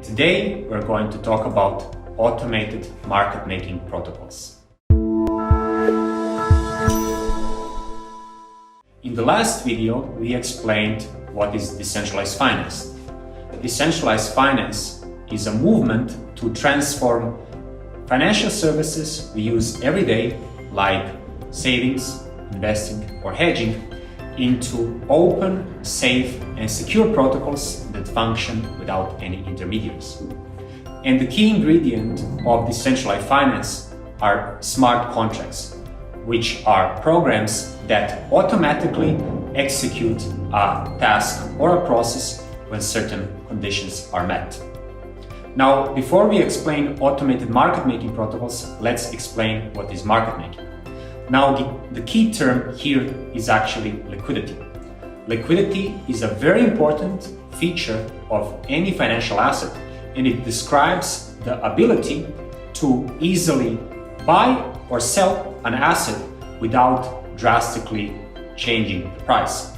Today we're going to talk about automated market making protocols. In the last video we explained what is decentralized finance. Decentralized finance is a movement to transform financial services we use every day, like savings, investing or hedging, into open, safe and secure protocols that function without any intermediaries. And the key ingredient of decentralized finance are smart contracts, which are programs that automatically execute a task or a process when certain conditions are met. Now, before we explain automated market making protocols, let's explain what is market making. Now, the key term here is actually liquidity. Liquidity is a very important feature of any financial asset, and it describes the ability to easily buy or sell an asset without drastically changing the price.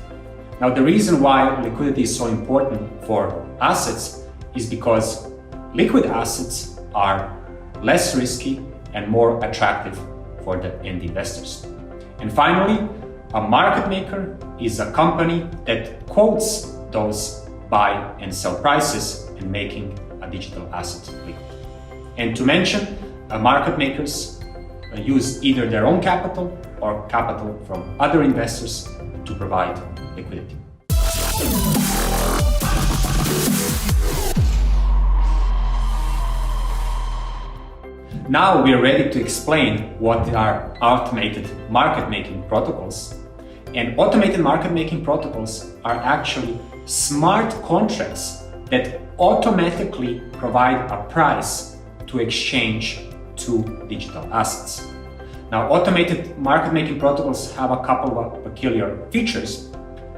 Now, the reason why liquidity is so important for assets is because liquid assets are less risky and more attractive for the end investors. And finally, a market maker is a company that quotes those buy and sell prices and making a digital asset liquid. And to mention, market makers use either their own capital or capital from other investors to provide liquidity. Now we are ready to explain what are automated market making protocols. And automated market making protocols are actually smart contracts that automatically provide a price to exchange two digital assets. Now, automated market making protocols have a couple of peculiar features.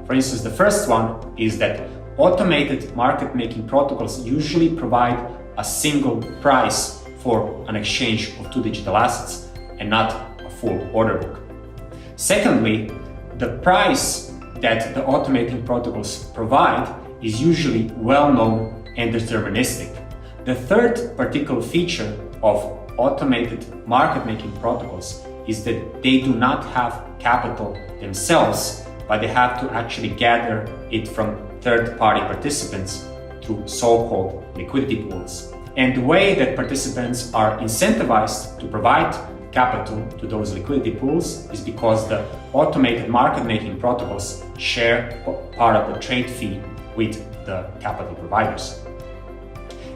For instance, the first one is that automated market making protocols usually provide a single price for an exchange of two digital assets and not a full order book. Secondly, the price that the automating protocols provide is usually well known and deterministic. The third particular feature of automated market making protocols is that they do not have capital themselves, but they have to actually gather it from third-party participants through so-called liquidity pools. And the way that participants are incentivized to provide capital to those liquidity pools is because the automated market making protocols share part of the trade fee with the capital providers.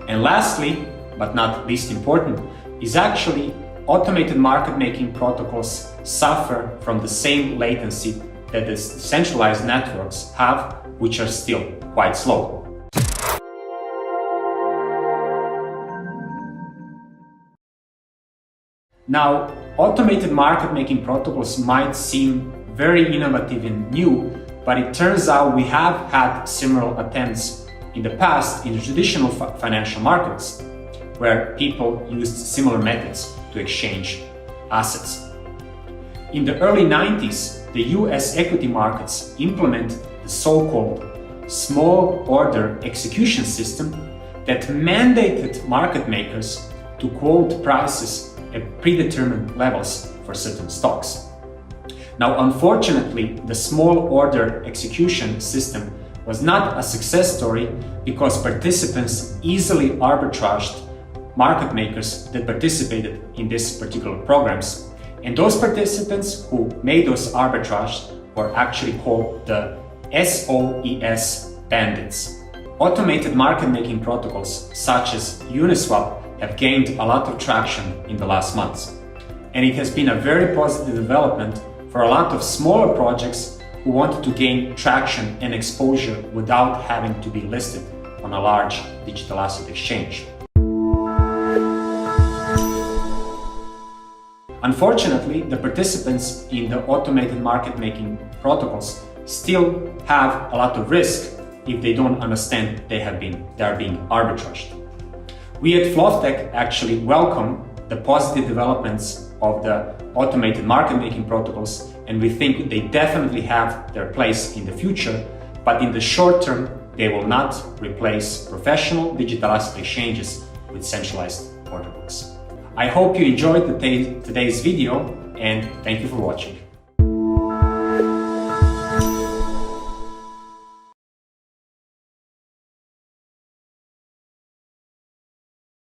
And lastly, but not least important, is actually automated market making protocols suffer from the same latency that the centralized networks have, which are still quite slow. Now, automated market making protocols might seem very innovative and new, but it turns out we have had similar attempts in the past in the traditional financial markets, where people used similar methods to exchange assets. In the early 90s, the US equity markets implemented the so-called small order execution system that mandated market makers to quote prices at predetermined levels for certain stocks. Now, unfortunately, the small order execution system was not a success story because participants easily arbitraged market makers that participated in these particular programs. And those participants who made those arbitrage were actually called the SOES bandits. Automated market making protocols such as Uniswap have gained a lot of traction in the last months. And it has been a very positive development for a lot of smaller projects who wanted to gain traction and exposure without having to be listed on a large digital asset exchange. Unfortunately, the participants in the automated market making protocols still have a lot of risk if they don't understand they are being arbitraged. We at Floftech actually welcome the positive developments of the automated market making protocols, and we think they definitely have their place in the future, but in the short term they will not replace professional digital asset exchanges with centralized order books. I hope you enjoyed today's video, and thank you for watching.